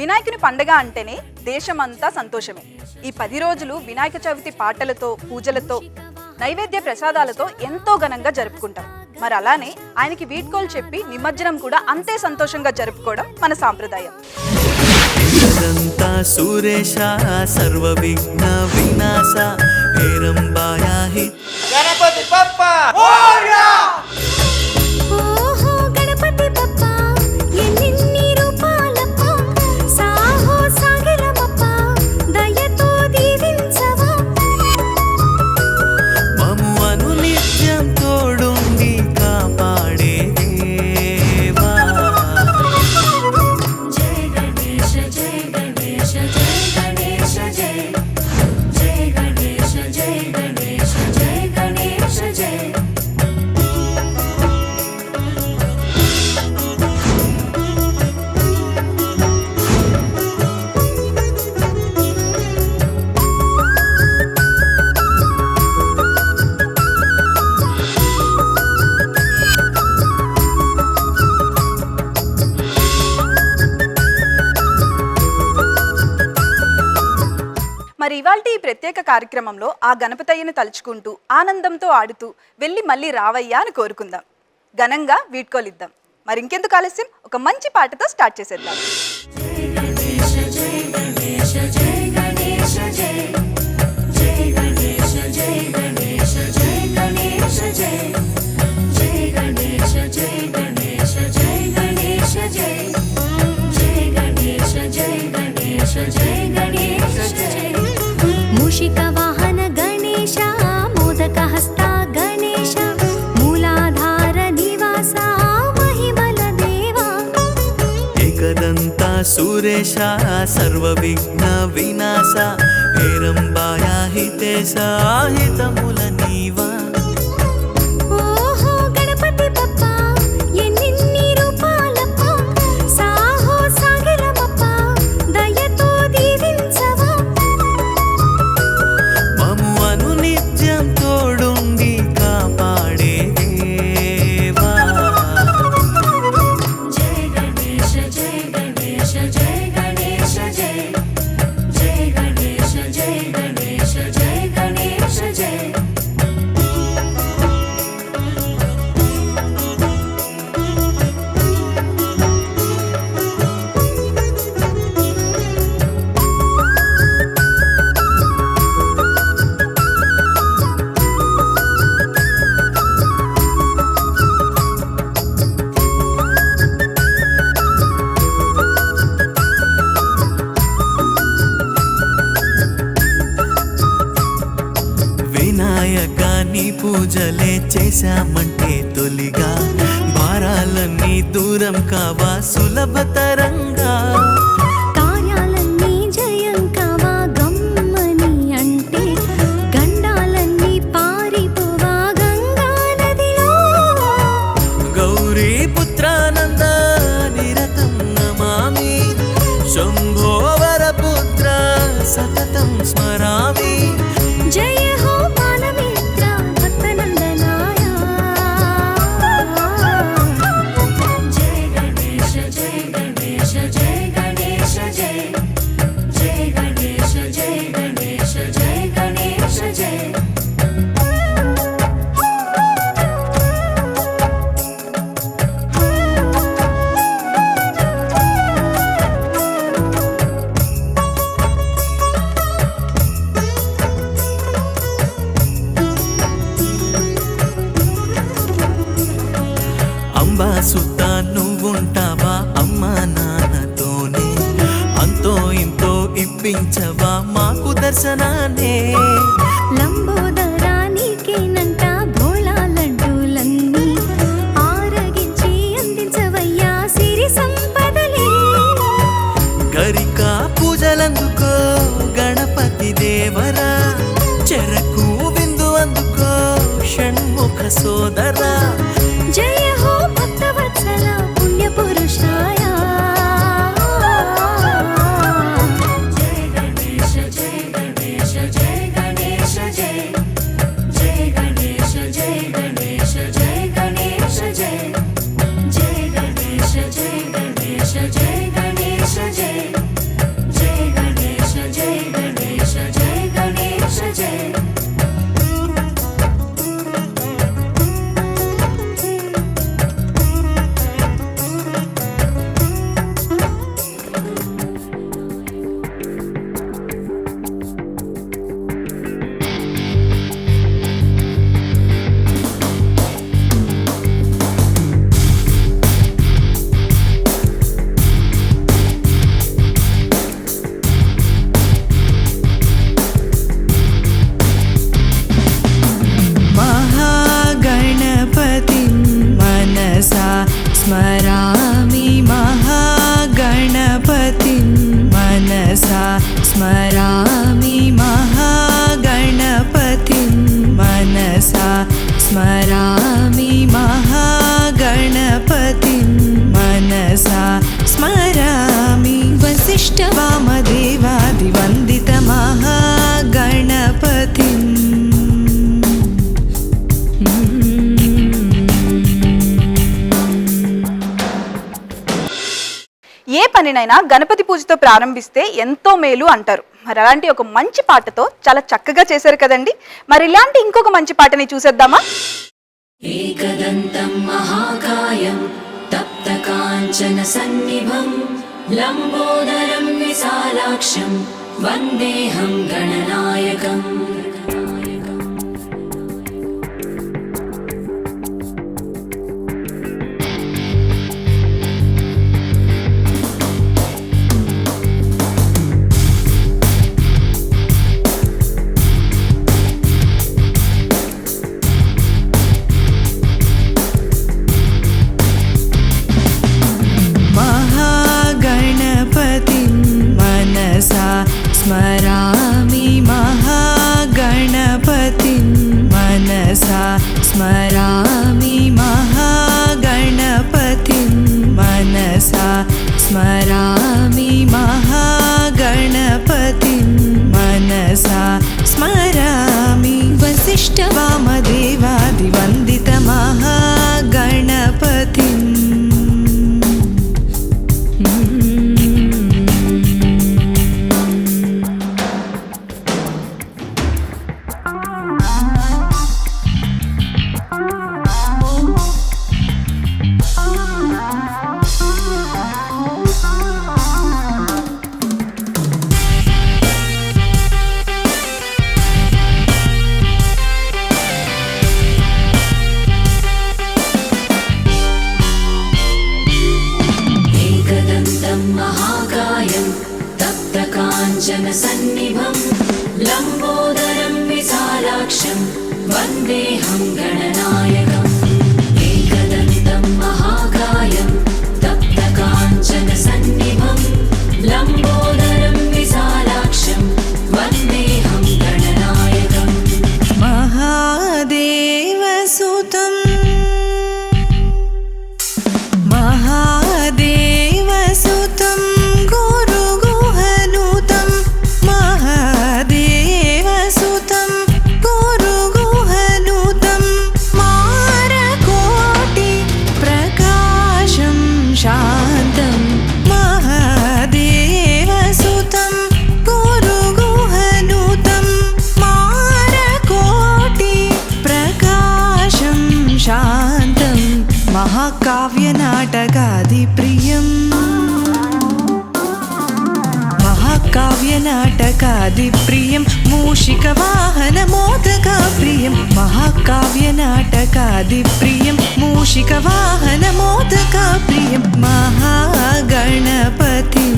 వినాయకుని పండగ అంటేనే దేశమంతా సంతోషమే. ఈ 10 రోజులు వినాయక చవితి పాటలతో, పూజలతో, నైవేద్య ప్రసాదాలతో ఎంతో ఘనంగా జరుపుకుంటాం. మరి అలానే ఆయనకి వీడ్కోలు చెప్పి నిమజ్జనం కూడా అంతే సంతోషంగా జరుపుకోవడం మన సాంప్రదాయం. సురేష సర్వ విఘ్న వినాశ హేరంబాయాహి గణపతి బప్పా మోరియా. మరి ఇవాల్టి ఈ ప్రత్యేక కార్యక్రమంలో ఆ గణపతయ్యను తలుచుకుంటూ ఆనందంతో ఆడుతూ వెళ్ళి మళ్ళీ రావయ్యా అని కోరుకుందాం. ఘనంగా వీడ్కోలిద్దాం. మరి ఇంకెందుకు ఆలస్యం, ఒక మంచి పాటతో స్టార్ట్ చేసేద్దాం. మూషిక వాహన గణేశ మోదక హస్త గణేశ మూలాధార నివాస మహిమల దేవా ఏకదంత సురేష సర్వ విఘ్న వినాశ హేరంబాయాహి తేసాహితముల నీవా. వినాయకాన్ని పూజలే చేశామంటే తొలిగా భారాలన్నీ దూరం కావా సులభతరంగా. కార్యాలన్నీ జయం కావా గమ్మని అంటే గండాలన్నీ పారిపోవా గంగా నదిలో. గౌరీ పుత్రానంద నిరతం నమామి శంభో వరపుత్ర సతతం స్మరామి. జయ హో బాలమిత్ర భక్తనందనాయ. జయ గణేశ జయ గణేశ జయ గణేశ జయ జయ గణేశ జయ గణేశ జయ గణేశ జయ. అంబా సుత్తా నువ్వుంటావా అమ్మా నాన్నతోనే అంతో ఇంతో ఇప్పించవా మాకు దర్శనానే. లంబోదరా నీకేనంట భోళా లడ్డూలన్నీ ఆరగించి అందించవయ్యా సిరి సంపదలే. గరికా పూజలందుకో గణపతి దేవరా చెరకు విందు అందుకో షణ్ముఖ సోదరా. జయ హో భక్తవత్సల పుణ్య పురుషాయ. జయ గణేశ జయ గణేశ జయ గణేశ జయ स्मरामि महागणपतिं मनसा स्मरामि महागणपतिं मनसा स्मरामि महागणपतिं मनसा स्मरामि वसिष्ठवामदेवादिवन्दितमहागणपतिम् ఏ పనినైనా గణపతి పూజతో ప్రారంభిస్తే ఎంతో మేలు అంటారు. మరి అలాంటి ఒక మంచి పాటతో చాలా చక్కగా చేశారు కదండి. మరి ఇలాంటి ఇంకొక మంచి పాటని చూసేద్దామా? एकदन्तं महाकायं तप्तकाञ्चन सन्निभं लम्बोदरं विशालाक्षं वन्देऽहं गणनायकम् स्मरामि महागणपतिं मनसा स्मरामि महागणपतिं मनसा स्मरामि महागणपतिं मनसा स्मरामि वसिष्ठवामदेवादिवन्दितमहागणपतिम् महाकायं तप्तकाञ्चनसन्निभं लम्बोदरं विशालाक्षं वन्देऽहं गणनायकम् एकदन्तं महाकायं तप्तकाञ्चनसन्निभं लम्बोदरं विशालाक्षं वन्देऽहं गणनायकम् महादेवसुतं गुरुगुहनुतं महादेवसुतं गुरुगुहनुतं मारकोटि प्रकाशं शान्तं महादेवसुतं गुरुगुहनुतं मारकोटि प्रकाशं शान्तं महाकाव्यनाटकादिप्रियम् महाकाव्यनाटकादिप्रियं मूषिकवाहनमोदकाप्रियं महाकाव्यनाटकादिप्रियं मूषिकवाहनमोदकाप्रियं महागणपतिं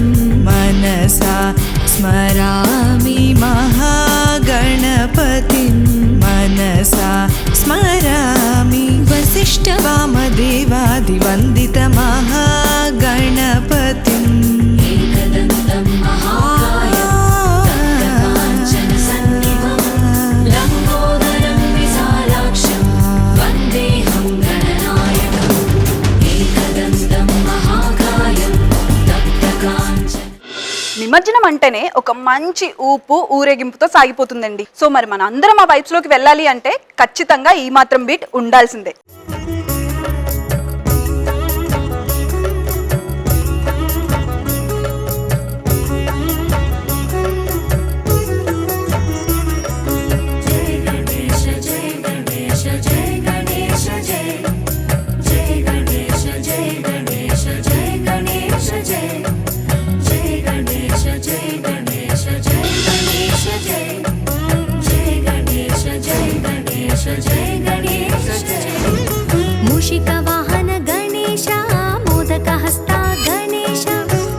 मनसा स्मरामि महागणपतिं मनसा स्मरामि वसिष्ठवामदेवादिवन्दितमहागणपतिम् एकदन्तं महाकायं तप्तकाञ्चनसन्निभं लम्बोदरं विशालाक्षं वन्देऽहं गणनायकम् एकदन्तं महाकायं तप्तकाञ्चन. నిమజ్జనం అంటేనే ఒక మంచి ఊపు ఊరేగింపుతో సాగిపోతుందండి. సో మరి మన అందరం ఆ వైబ్స్ లోకి వెళ్ళాలి అంటే ఖచ్చితంగా ఈ మాత్రం బీట్ ఉండాల్సిందే. मूषिकवाहन गणेश मोदकहस्ता गणेश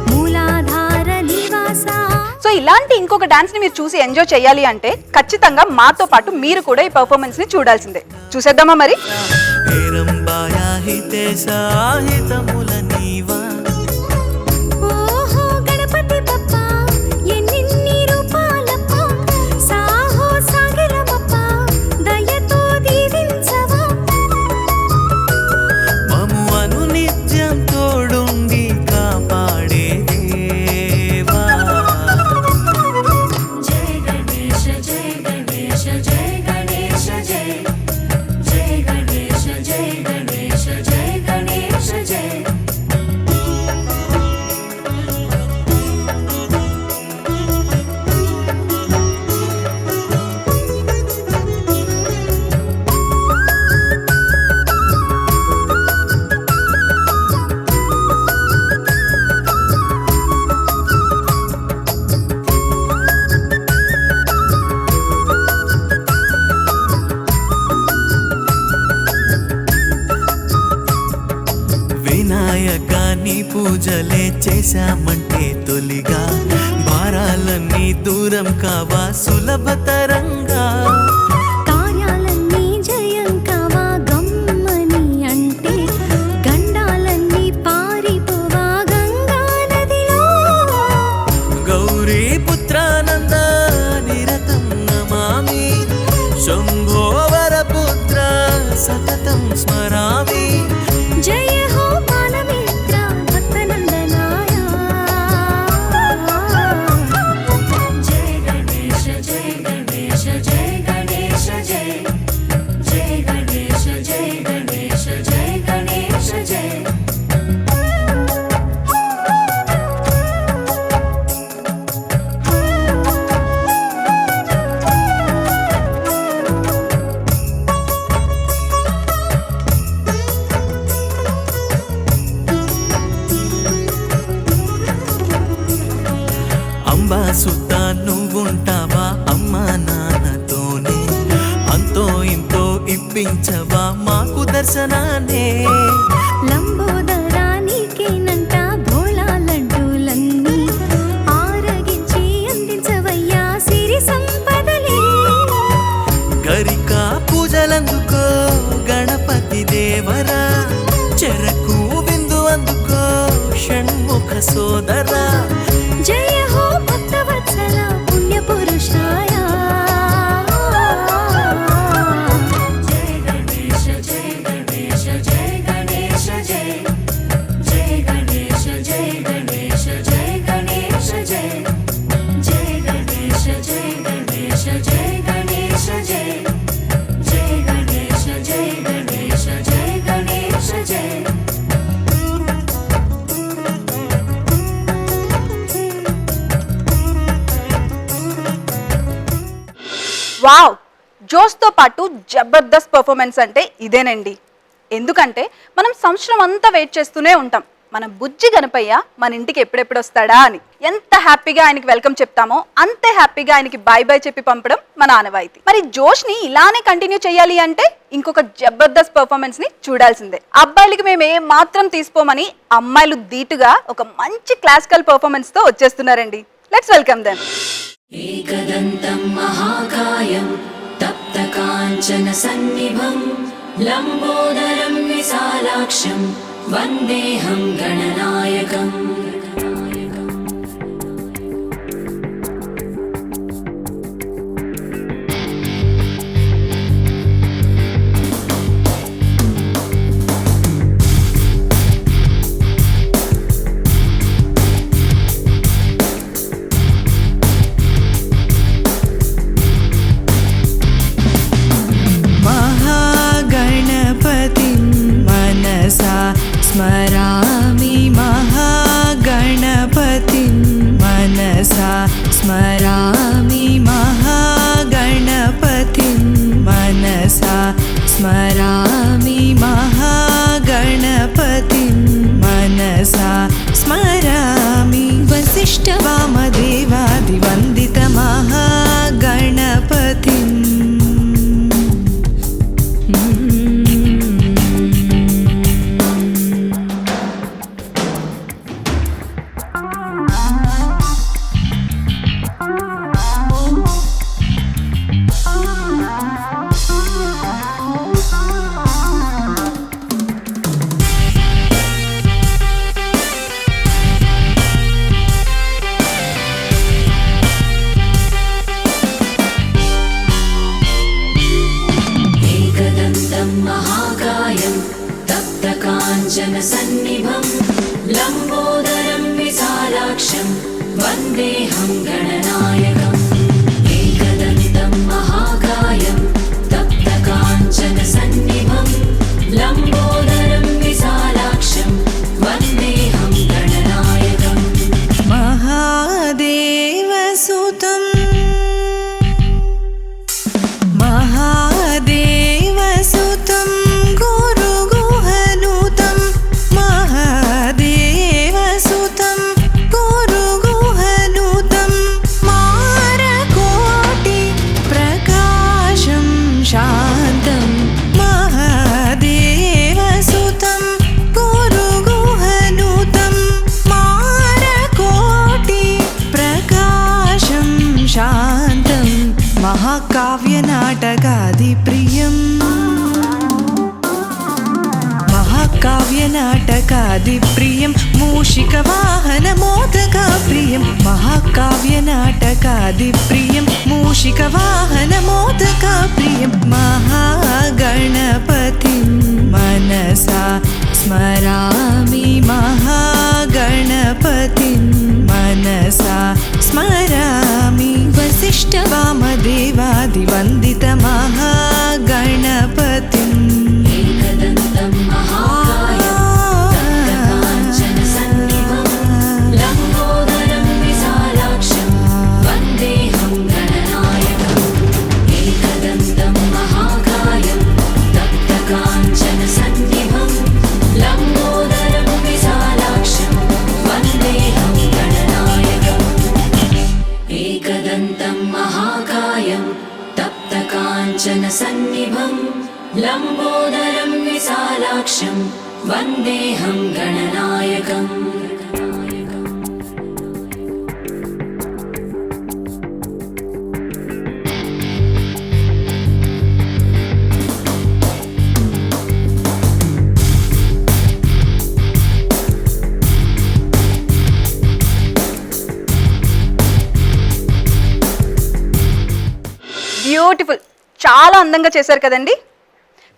मूलाधार निवासा. సో ఇలాంటి ఇంకొక డాన్స్ ని మీరు చూసి ఎంజాయ్ చేయాలి అంటే ఖచ్చితంగా మాతో పాటు మీరు కూడా ఈ పర్ఫార్మెన్స్ ని చూడాల్సిందే. చూసేద్దామా మరి? हेरंबाया సాహితే సాహితముల నీవా ఓహో గణపతి బప్ప ఎన్నిన్ని రూపాలప్ప సాహో సాగిరమప్ప దయతో దీవించవా మము అను నిత్యం తోడుండి కాపాడే దేవా జయ గణేశ జయ గణేశ జయ గణేశ జయ జయ గణేశ జయ గణేశ జయ గణేశ జయ వినాయకాన్ని పూజలే చేశామంటే తొలిగా భారాలన్నీ దూరం కావా సులభతరంగా కార్యాలన్నీ జయం కావా గమ్మని అంటే గండాలన్నీ పారిపోవా గంగా నదిలో గౌరీ పుత్రానంద నిరతం నమామి శంభో వరపుత్ర సతతం స్మరామి జయ హో బాలమిత్ర భక్తనందనాయ జయ గణేశ జయ గణేశ జయ గణేశ జయ జయ గణేశ జయ గణేశ జయ గణేశ జయ అంబా సుతా నువ్వుంటావా అమ్మా నాన్నతోనే అంతో ఇంతో ఇప్పించవా మాకు దర్శనాన్నే లంబోదరానికేనంట భోళా లడ్డూలన్నీ ఆరగించి అందించవయ్యా సిరి సంపదలే గరికా పూజలందుకో గణపతి దేవరా చెరకు విందు అందుకో షణ్ముఖ సోదరా జయ హో భక్తవత్సల పుణ్య పురుషాయ జయ గణేశ జయ గణేశ జయ గణేశ జయ జయ గణేశ జయ గణేశ జయ గణేశ జయ జయ గణేశ జయ గణేశ జయ గణేశ జయ జయ గణేశ జయ గణేశ జయ గణేశ జయ వావ్, జోష్తో పాటు జబర్దస్త్ పర్ఫార్మెన్స్ అంటే ఇదేనండి. ఎందుకంటే మనం సంవత్సరం అంతా వెయిట్ చేస్తూనే ఉంటాం మన బుజ్జి గణపయ్య మన ఇంటికి ఎప్పుడెప్పుడు వస్తాడా అని. ఎంత హ్యాపీగా ఆయనకి వెల్కమ్ చెప్తామో అంతే హ్యాపీగా ఆయనకి బాయ్ బాయ్ చెప్పి పంపడం మన ఆనవాయితీ. మరి జోష్ని ఇలానే కంటిన్యూ చేయాలి అంటే ఇంకొక జబర్దస్త్ పర్ఫార్మెన్స్ ని చూడాల్సిందే. అబ్బాయిలకి మేము ఏ మాత్రం తీసుకోమని అమ్మాయిలు ధీటుగా ఒక మంచి క్లాసికల్ పర్ఫార్మెన్స్ తో వచ్చేస్తున్నారండి. Let's welcome them. एकदन्तं महाकायं तप्तकाञ्चनसन्निभं लम्बोदरं विशालाक्षं वन्देऽहं गणनायकम् महागणपतिं मनसा स्मरामि महा विशालाक्षं वन्देऽहं गणनायकम् एकदन्तं महाकायं तप्तकाञ्चनसन्निभं लम्बोदरं विशालाक्षं वन्देऽहं गणनायकम् महादेवसुतं महादेवसुतं गुरुगुहनुतं महादेवसुतं गुरुगुहनुतं मारकोटि प्रकाशं शान्तं महादेवसुतं गुरुगुहनुतं मारकोटि प्रकाशं शान्तं महाकाव्यनाटकादिप्रियम् महाकाव्यनाटकादिप्रियं मूषिकवाहनमोदकाप्रियं महाकाव्यनाटकादिप्रियं मूषिकवाहनमोदकाप्रियं महागणपतिं मनसा स्मरामि महागणपतिं मनसा स्मरामि वसिष्ठवामदेवादिवन्दितमहागणपतिम् एकदन्तं महाकायं तप्तकाञ्चनसन्निभं लम्बोदरं विशालाक्षं वन्देऽहं गणनायकम् एकदन्तं महाकायं तप्तकाञ्चनसन्निभं लम्बोदरं विशालाक्षं वन्देऽहं गणनायकम् एकदन्तं महाकायं तप्तकाञ्चनसन्निभं लम्बोदरं विशालाक्षं वन्देऽहं गणनायकम् బ్యూటిఫుల్, చాలా అందంగా చేశారు కదండి.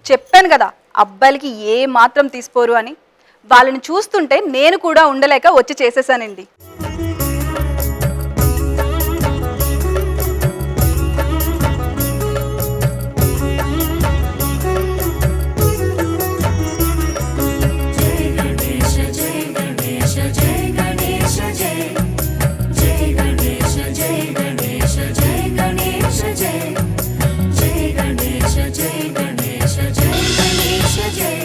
చెప్పాను కదా అబ్బాయిలకి ఏ మాత్రం తీసుకోరు అని. వాళ్ళని చూస్తుంటే నేను కూడా ఉండలేక వచ్చి చేసేసానండి. जय गणेश जय गणेश जय गणेश जय जय गणेश जय गणेश जय गणेश जय जय गणेश जय गणेश जय गणेश जय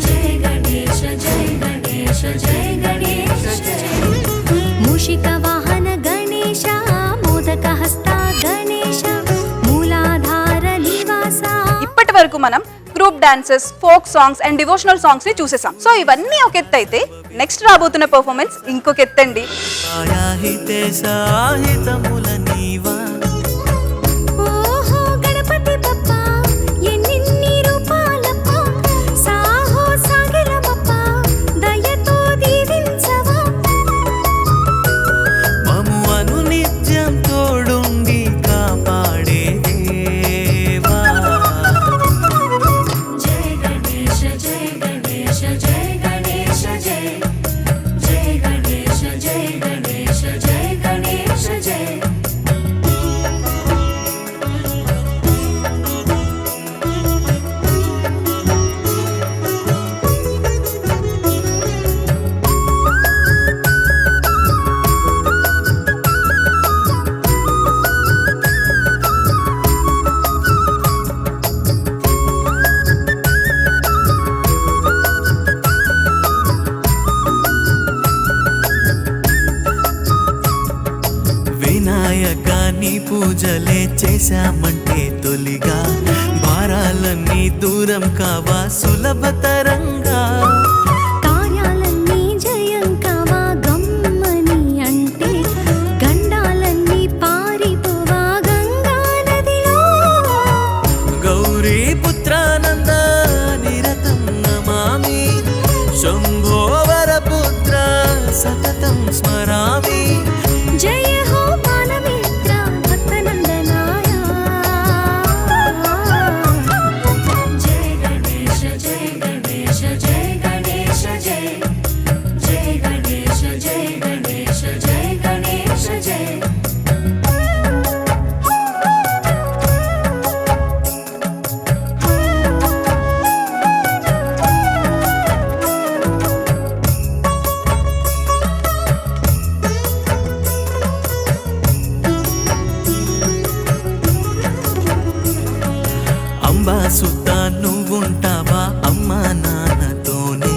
जय गणेश जय गणेश जय गणेश जय मूषिकवाहन गणेश मोदकहस्ता गणेश मूलाधार निवासा ఇప్పటి వరకు మనం group dances, folk songs and devotional songs ని చూసేసాం. సో ఇవన్నీ ఒక ఎత్తు అయితే నెక్స్ట్ రాబోతున్న పర్ఫార్మెన్స్ ఇంకొక ఎత్తండి. సాహితే సాహితముల నీవా ఓహో గణపతి బప్ప ఎన్నిన్ని రూపాలప్ప సాహో సాగిలమప్ప దయతో దీవించవా మము అను నిత్యం తోడుండి కాపాడే దేవా जय गणेश जय गणेश जय गणेश जय जय गणेश जय गणेश जय गणेश जय వినాయకాన్ని పూజలే చేశామంటే తొలిగా భారాలన్నీ దూరం కావా సులభతరంగా కార్యాలన్నీ జయం కావా గమ్మని అంటే గండాలన్నీ పారిపోవా గంగా నదిలో గౌరీ పుత్రానంద నిరతం నమామి శంభో వరపుత్ర సతతం స్మరామి జయ హో బాలమిత్ర భక్తనందనాయ जय गणेश जय गणेश బాసుతా నువ్వుంటావా అమ్మా నాన్నతోనే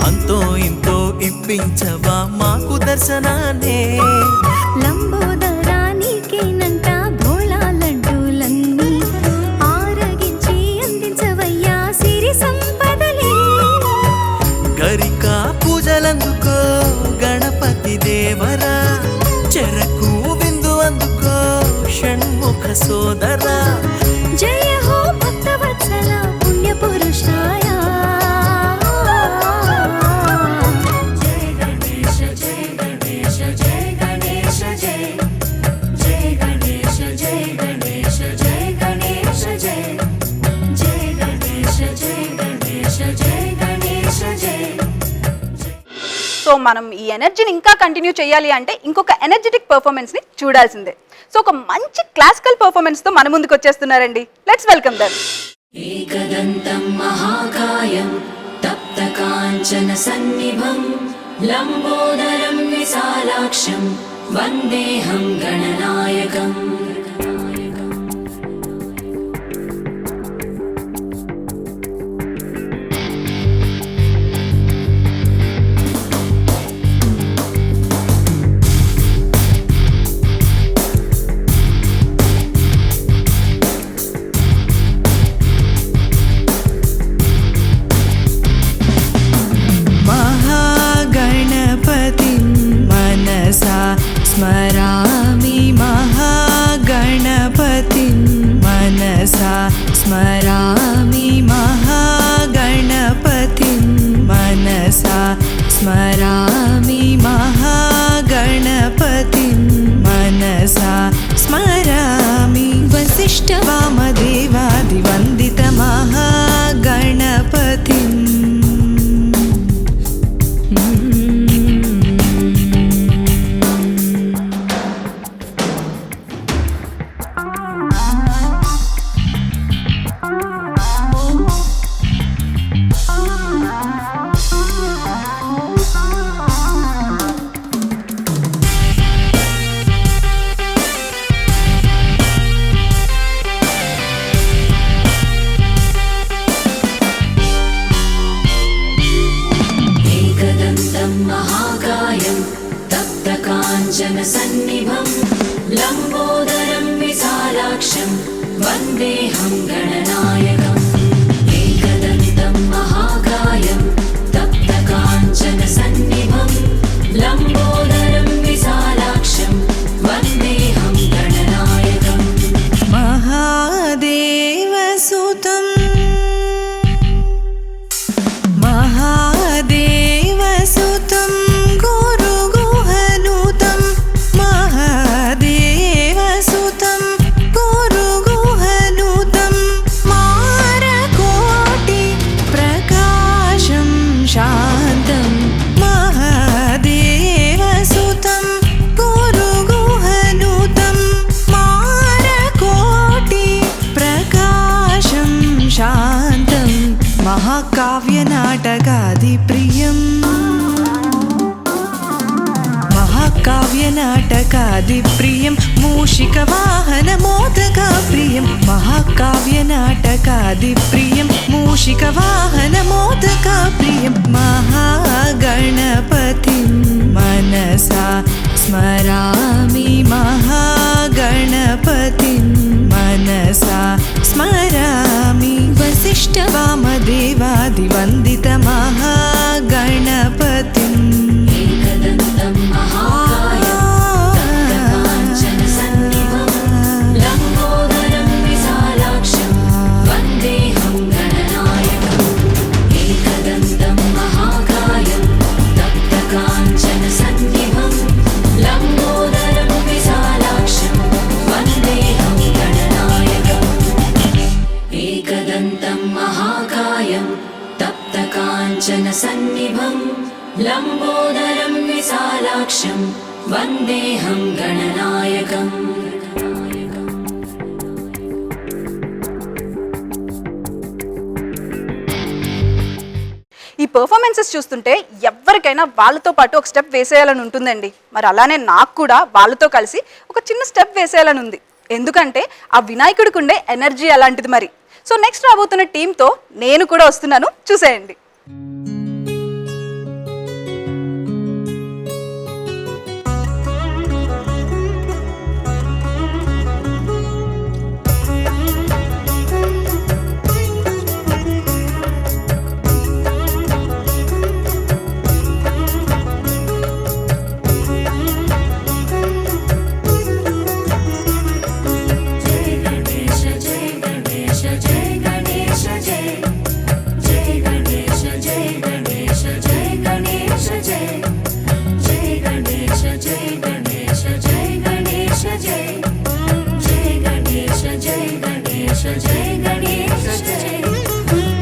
అంతో ఇంతో ఇప్పించవా మాకు దర్శనాన్నే లంబోదరానికేనంట భోళా లడ్డూలన్నీ ఆరగించి అందించవయ్యా సిరి సంపదలే. గరికా పూజలందుకో గణపతి దేవరా చెరకు విందు అందుకో షణ్ముఖ సోదరా జయ హో భక్తవత్సల పుణ్య పురుషాయ. जय गणेश जय गणेश जय गणेश जय जय गणेश जय गणेश जय गणेश जय जय गणेश जय गणेश जय गणेश जय. సో మనం ఈ ఎనర్జీని ఇంకా కంటిన్యూ చేయాలి అంటే ఇంకొక ఎనర్జెటిక్ పర్ఫార్మెన్స్ ని చూడాల్సిందే. సో ఒక మంచి క్లాసికల్ పర్ఫార్మెన్స్ తో మన ముందుకు వచ్చేస్తున్నారండి. Let's welcome them. एकदन्तं महाकायं तप्तकाञ्चनसन्निभं लम्बोदरं विशालाक्षं वन्देऽहं गणनायकम्. महागणपतिं मनसा स्मरामि महागणपतिं मनसा स्मरामि महागणपतिं मनसा स्मरामि महागणपतिं मनसा स्मरामि वसिष्ठवामदेवादिवन्दितमहागणपतिम् एकदन्तं महाकायं तप्तकाञ्चनसन्निभं लम्बोदरं विशालाक्षं वन्देऽहं गणनायकम्. एकदन्तं महाकायं तप्तकाञ्चनसन्निभं लम्बोदरं विशालाक्षं वन्देऽहं गणनायकम्. महादेवसुतं महादेवसुतं गुरुगुहनुतं महादेवसुतं गुरुगुहनुतं मारकोटि प्रकाशं शान्तं महादेवसुतं गुरुगुहनुतं मारकोटि प्रकाशं शान्तं महाकाव्यनाटकादिप्रियम् महाकाव्यनाटकादिप्रियं मूषिकवाहनमोदकाप्रियं महाकाव्यनाटकादिप्रियं मूषिकवाहनमोदकाप्रियं महागणपतिं मनसा स्मरामि महागणपतिं मनसा स्मरामि वसिष्ठवामदेवादिवन्दितमहागणपतिम् एकदन्तं महाकायं तप्तकाञ्चनसन्निभं लम्बोदरं विशालाक्षं वन्देऽहं गणनायकम्. एकदन्तं महाकायं तप्तकाञ्चनसन्निभं लम्बोदरं विशालाक्षं वन्देऽहं गणनायकम्. एकदन्तं महाकायं तप्तकाञ्चनसन्निभं लम्बोदरं विशालाक्षं वन्देऽहं गणनायकम्. ఈ పర్ఫార్మెన్సెస్ చూస్తుంటే ఎవరికైనా వాళ్ళతో పాటు ఒక స్టెప్ వేసేయాలని ఉంటుందండి. మరి అలానే నాకు కూడా వాళ్ళతో కలిసి ఒక చిన్న స్టెప్ వేసేయాలని ఉంది. ఎందుకంటే ఆ వినాయకుడికి ఉండే ఎనర్జీ అలాంటిది మరి. సో నెక్స్ట్ రాబోతున్న టీంతో నేను కూడా వస్తున్నాను, చూసేయండి.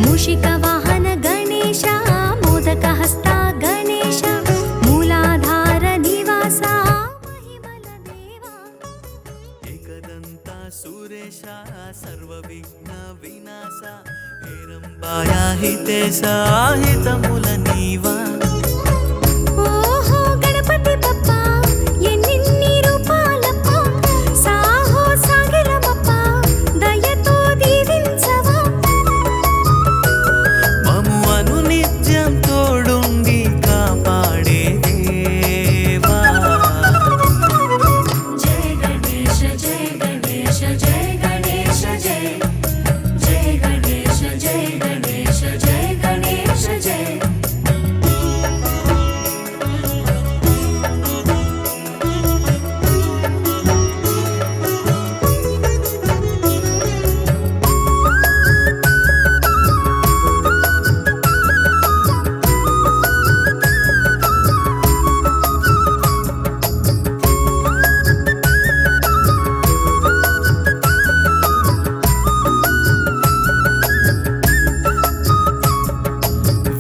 మూషిక వాహన గణేశ మోదక హస్త గణేశ మూలాధార నివాస మహిమల దేవా ఏకదంత సురేశ సర్వ విఘ్న వినాశ హేరంబాయ హితేశ హితముల నీవా. ఓహో గణపతి బప్పా ఎన్నిన్ని రూపాలప్ప సాహో సాగిలమప్ప దయతో దీవించవా. మము అను నిత్యం తోడుండి కాపాడే దేవా. జయ గణేశ జయ గణేశ జయ గణేశ జయ జయ గణేశ జయ గణేశ జయ గణేశ జయ.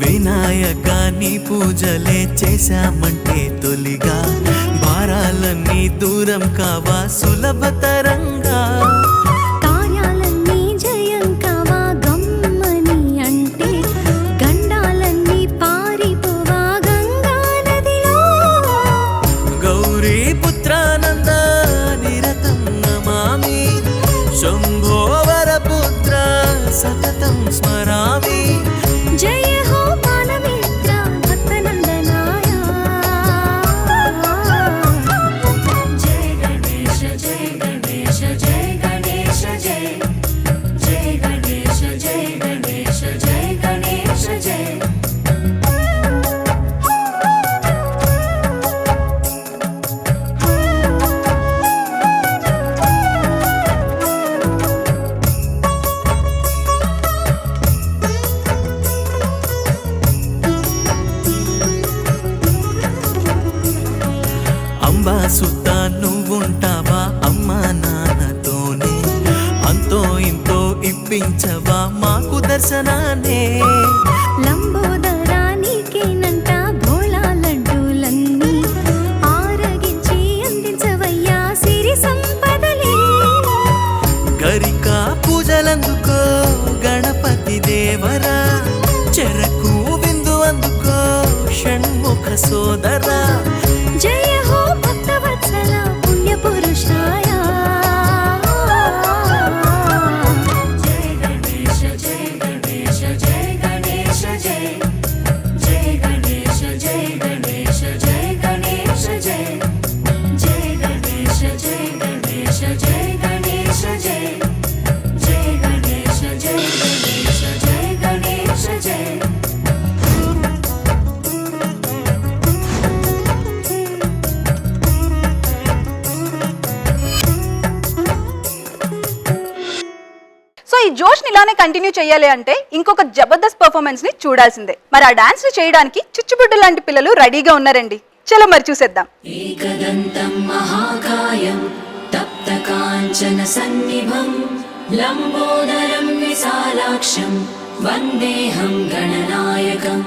వినాయక నీ పూజలే చేశామంటే తొలిగా భారాలన్నీ దూరం కావా సులభతరంగా. కార్యాలన్నీ జయం కావా గమ్మని అంటే గండాలన్నీ పారిపోవా గంగా నదిలో. గౌరీ పుత్రానంద నిరతం నమామి శంభో వరపుత్ర సతతం స్మరామి. జయ హో మానమిత్ర భక్తనందనాయ. జయ గణేశ జయ గణేశ జయ గణేశ జయ జయ గణేశ జయ గణేశ జయ గణేశ జయ. అంబా సుత్త నువ్వుంటావా అమ్మా నాన్నతోనే అంతో ఇంతో ఇప్పించవా మాకు దర్శనానే. లంబోదరా నీకేనంట భోళా లడ్డూలన్నీ ఆరగించి అందించవయ్యా సిరి సంపదలే. గరికా పూజలందుకో గణపతి దేవరా చెరకు విందు అందుకో షణ్ముఖ సోదరా. జయ హో భక్తవత్సల పుణ్య పురుషాయ. జయ గణేశ జయ గణేశ జయ గణేశ జయ జయ గణేశ జయ గణేశ జయ గణేశ జయ జయ గణేశ జయ గణేశ జయ గణేశ జయ జయ గణేశ జయ గణేశ జయ గణేశ జయ. సో ఈ జోష్ని ఇలానే కంటిన్యూ చేయాలి అంటే ఇంకొక జబర్దస్త్ పర్ఫార్మెన్స్ ని చూడాల్సిందే. మరి ఆ డాన్స్ ని చేయడానికి చిచ్చుబుడ్డు లాంటి పిల్లలు రెడీగా ఉన్నారండి. చలో మరి చూసేద్దాం. एकदन्तं महाकायं तप्तकाञ्चनसन्निभं लम्बोदरं विशालाक्षं वन्देऽहं गणनायकम्.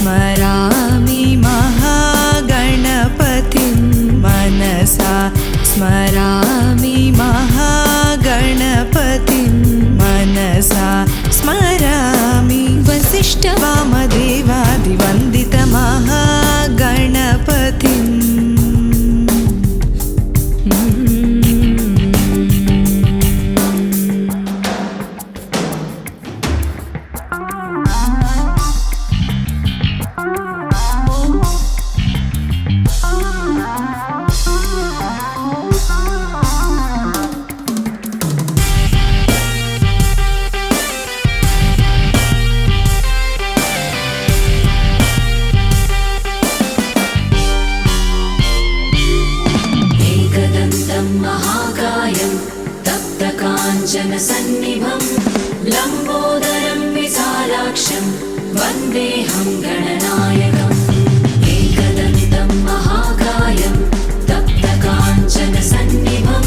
स्मरामि महागणपतिं मनसा स्मरामि महागणपतिं मनसा स्मरामि वसिष्ठवामदेवादिवन्दितमहागणपतिम् एकदन्तं महाकायं तप्तकाञ्चनसन्निभं लम्बोदरं विशालाक्षं वन्देऽहं गणनायकम् एकदन्तं महाकायं तप्तकाञ्चनसन्निभं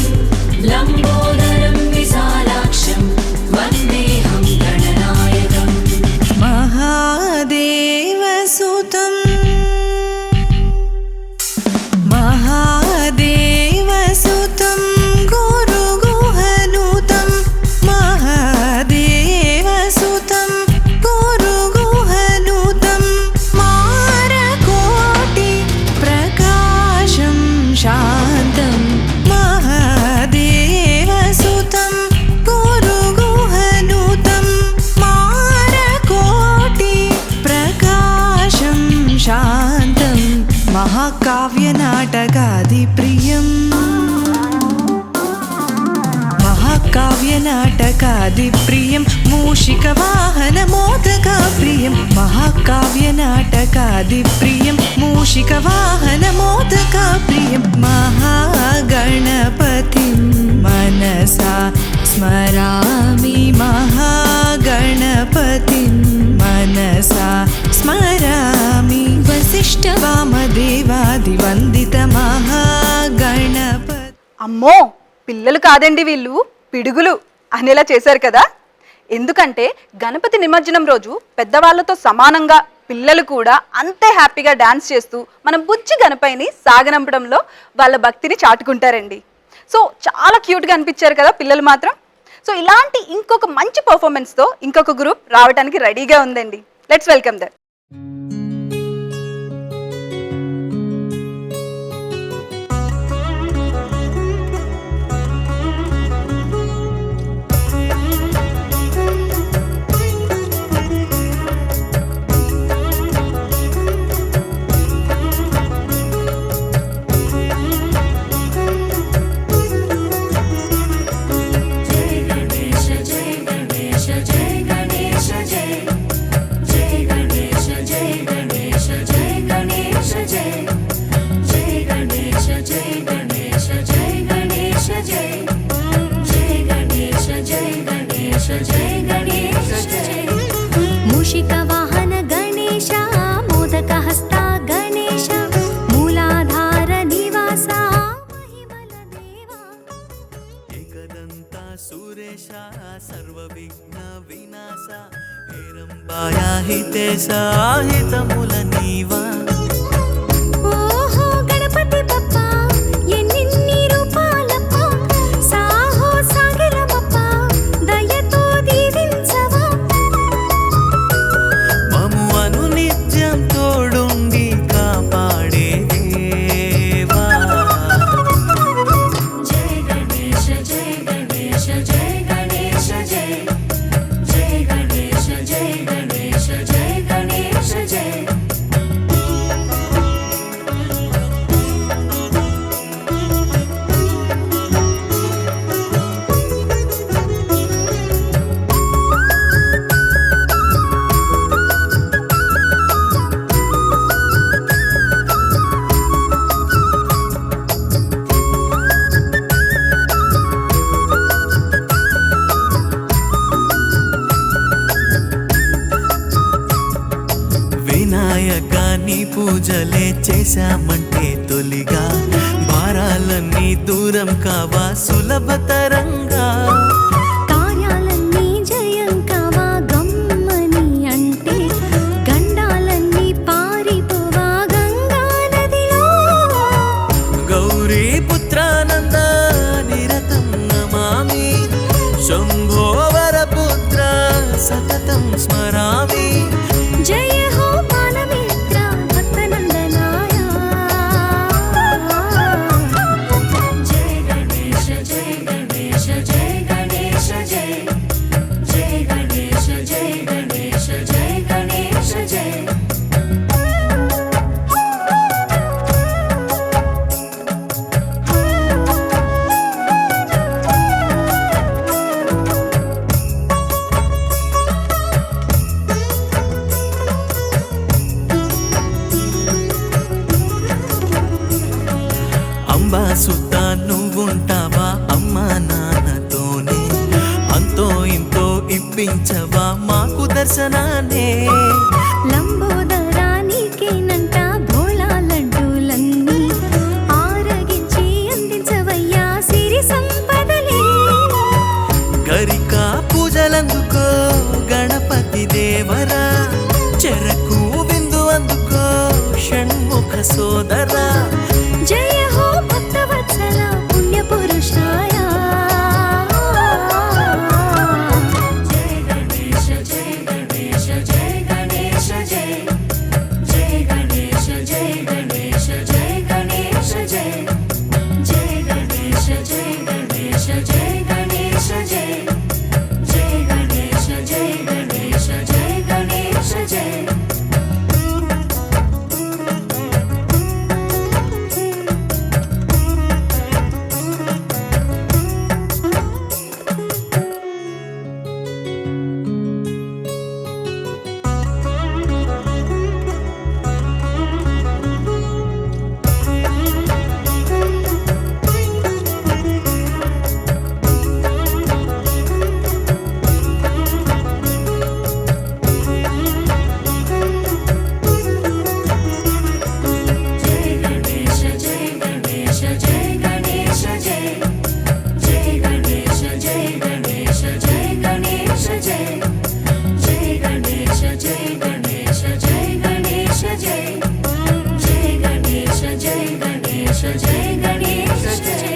लम्बोदरं विशालाक्षं वन्देऽहं गणनायकम् महादेवसुतं महादेवसुतं गुरुगुहनुतं महादेवसुतं गुरुगुहनुतं मारकोटि प्रकाशं शान्तं महादेवसुतं गुरुगुहनुतं मारकोटि प्रकाशं शान्तं महाकाव्यनाटकादिप्रियम् महाकाव्यनाटकादिप्रियं मूषिकवाहनमोदकाप्रियं महाकाव्यनाटकादिप्रियं मूषिकवाहनमोदकाप्रियं महागणपतिं मनसा स्मरामि महागणपतिं मनसा स्मरामि वसिष्ठवामदेवादिवन्दितमहागणपति అమ్మో పిల్లలు కాదండి వీళ్ళు పిడుగులు అనేలా చేశారు కదా. ఎందుకంటే గణపతి నిమజ్జనం రోజు పెద్దవాళ్ళతో సమానంగా పిల్లలు కూడా అంతే హ్యాపీగా డాన్స్ చేస్తూ మన బుజ్జి గణపతిని సాగనంపడంలో వాళ్ళ భక్తిని చాటుకుంటారండి. సో చాలా క్యూట్గా అనిపించారు కదా పిల్లలు మాత్రం. సో ఇలాంటి ఇంకొక మంచి పర్ఫార్మెన్స్తో ఇంకొక గ్రూప్ రావడానికి రెడీగా ఉందండి. Let's welcome there. मूषिकवाहन गणेश मोदकहस्ता गणेश मूलाधार निवासा महिमल देवा एकदन्ता सुरेशा सर्वविघ्न विनाशा हेरम्बाया हितेशा हितमुल नीवा ओहो गणपति बप्पा ఎన్నిన్ని రూపాలప్ప సాహో సాగిరమప్ప దయతో దీవించవా మము అనునిత్యం తోడుండి కాపాడే దేవా. जय गणेश जय गणेश जय गणेश जय जय गणेश जय गणेश जय गणेश जय వినాయకాన్ని పూజలే చేశామంటే తొలిగా భారాలన్నీ దూరం కావా సులభతరంగా. కార్యాలన్నీ జయం కావా గమ్మని అంటే గండాలన్నీ పా నిదర్శనాన్నే. లంబోదరానికేనంట భోళాలంటూలన్నీ ఆరగించి అందించవయ్యా సిరి సంపదలే. గరికా పూజలందుకో గణపతి దేవరా, చెరకు విందు అందుకో షణ్ముఖ సోదరా. జయ హో భక్తవత్సల పుణ్య పురుషాయ. జయ గణేశ జయ గణేశ జయ గణేశ జయ జయ గణేశ జయ గణేశ జయ గణేశ జయ జయ గణేశ జయ గణేశ జయ గణేశ జయ జయ గణేశ జయ గణేశ జయ గణేశ జయ. జయ గణేశ జయ గణేశ జయ గణేశ జయ జయ గణేశ జయ గణేశ జయ గణేశ జయ జయ గణేశ జయ గణేశ జయ గణేశ జయ జయ గణేశ జయ గణేశ జయ గణేశ జయ.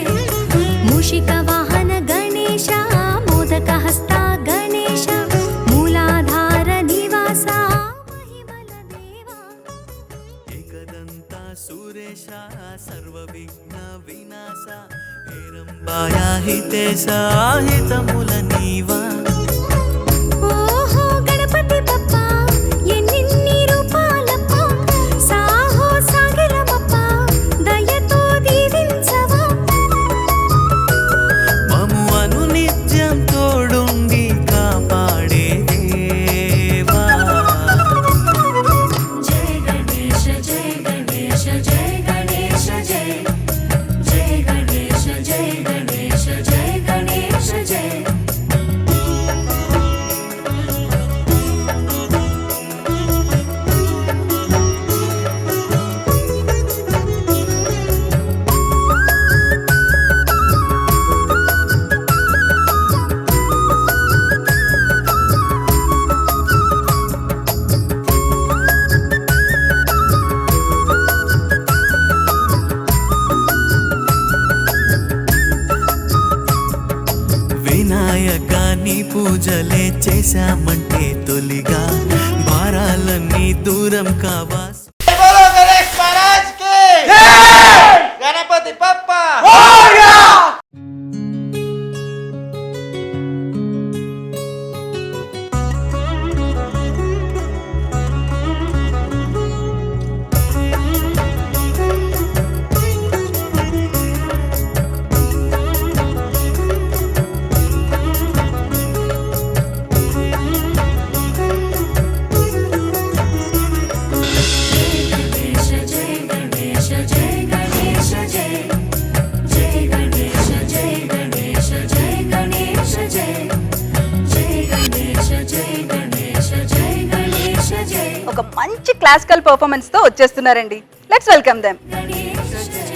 మూషిక వాహన గణేశ మోదక హస్త గణేశ మూలాధార నివాస మహిమల దేవా. ఏకదంతా సురేశ సర్వ విఘ్న వినాశ, హేరంబాయా హితేశ హితముల నీవా. ఓహో గణపతి బప్ప ఎన్నిన్ని రూపాలప్ప, సాహో సాగిలమప్ప దయతో దీవించవా. మము అనునిత్యం తోడుండి కాపాడే దేవా. జయ గణేశ జయ గణేశ జయ గణేశ జయ జయ గణేశ జయ గణేశ జయ గణేశ జయ. వినాయకాన్ని పూజలే చేశామంటే తొలిగా భారాలన్నీ దూరం కావా. बोलो गणेश महाराज की गणपति पप्पा గణేశ జయ గణేశ జయ గణేశ జయ జయ గణేశ జయ గణేశ జయ గణేశ జయ జయ గణేశ జయ గణేశ జయ గణేశ జయ ఒక మంచి క్లాసికల్ పర్ఫార్మెన్స్ తో వచ్చేస్తున్నారండి. Let's welcome them. గణేశ జయ.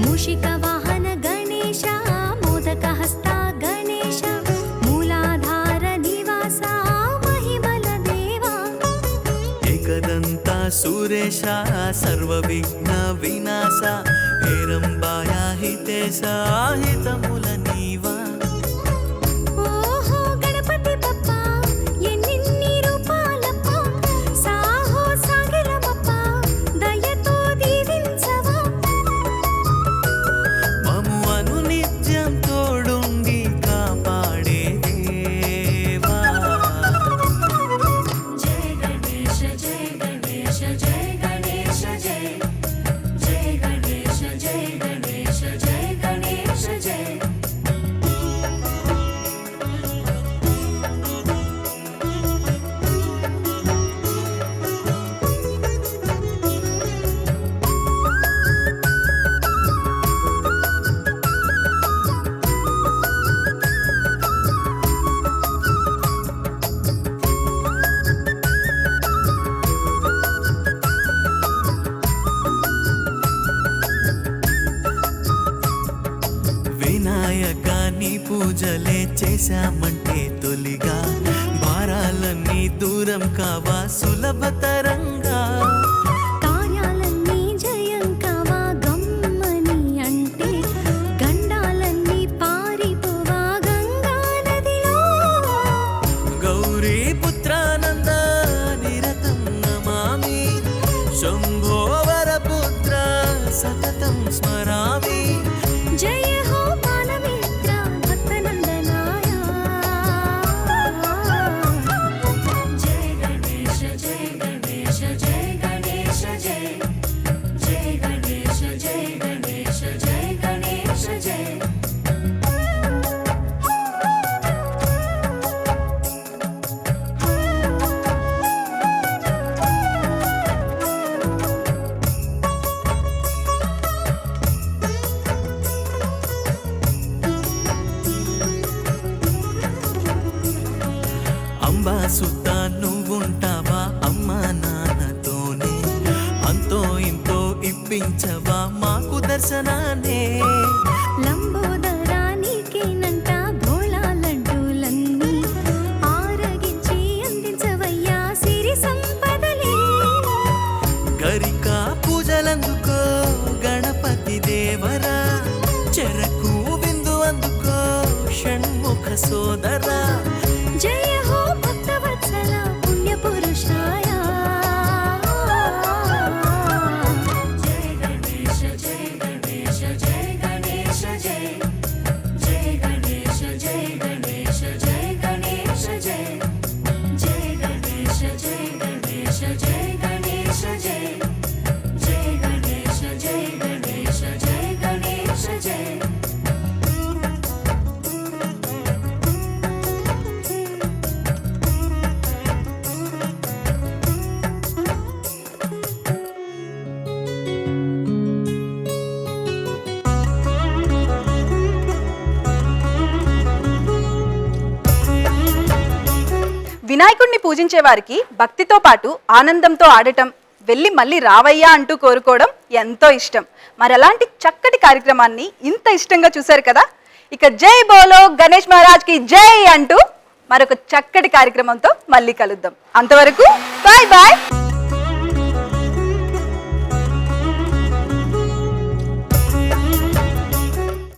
మూషిక వాహన గణేశ మోదక హస్త గణేశ మూలాధార నివాస మహిమల దేవా. ఏకదంతా సురేశ సర్వ విఘ్న వినాశ, హేరంబాయా హితేశ హితముల నీవా. ఓహో గణపతి బప్ప ఎన్నిన్ని రూపాలప్ప, సాహో సాగిలమప్ప దయతో దీవించవా. మము అనునిత్యం తోడుండి కాపాడే దేవా. జయ గణేశ జయ గణేశ జయ గణేశ జయ జయ గణేశ జయ గణేశ జయ గణేశ జయ. పూజలే చేశామంటే తొలిగా భారాలన్నీ దూరం కావా సులభతరంగా కార్యాలన్నీ జయం కావా గమ్మని అంటే గండాలన్నీ పారిపోవా గంగా నదిలో గౌరీ పుత్రానంద నిరతం నమామి శంభో వరపుత్ర సతతం స్మరామి జయ హో బాలమిత్ర భక్తనందనాయ जय गणेश जय गणेश जय गणेश जय जय गणेश जय गणेश जय गणेश जय అంబా సుత్త నువ్వుంటావా అమ్మా నాన్నతోనే అంతో ఇంతో ఇప్పించవా మాకు దర్శనానే లంబోదరానికేనంట భోళా లడ్డూలన్నీ ఆరగించి అందించవయ్యా సిరి సంపదలే గరికా పూజలందుకో గణపతి దేవరా చెరకు విందు అందుకో షణ్ముఖ సోదరా జయ హో భక్తవత్సల పుణ్యపురుషాయ जय गणेश जय गणेश जय गणेश जय जय गणेश जय गणेश जय गणेश जय जय गणेश जय गणेश जय गणेश जय जय गणेश जय गणेश जय गणेश जय వినాయకుడిని పూజించే వారికి భక్తితో పాటు ఆనందంతో ఆడటం, వెళ్ళి మళ్ళీ రావయ్యా అంటూ కోరుకోవడం ఎంతో ఇష్టం. మరి అలాంటి చక్కటి కార్యక్రమాన్ని ఇంత ఇష్టంగా చూశారు కదా. ఇక జై బోలో గణేష్ మహారాజ్ కి జై అంటూ మరొక చక్కటి కార్యక్రమంతో మళ్ళీ కలుద్దాం. అంతవరకు బాయ్ బాయ్.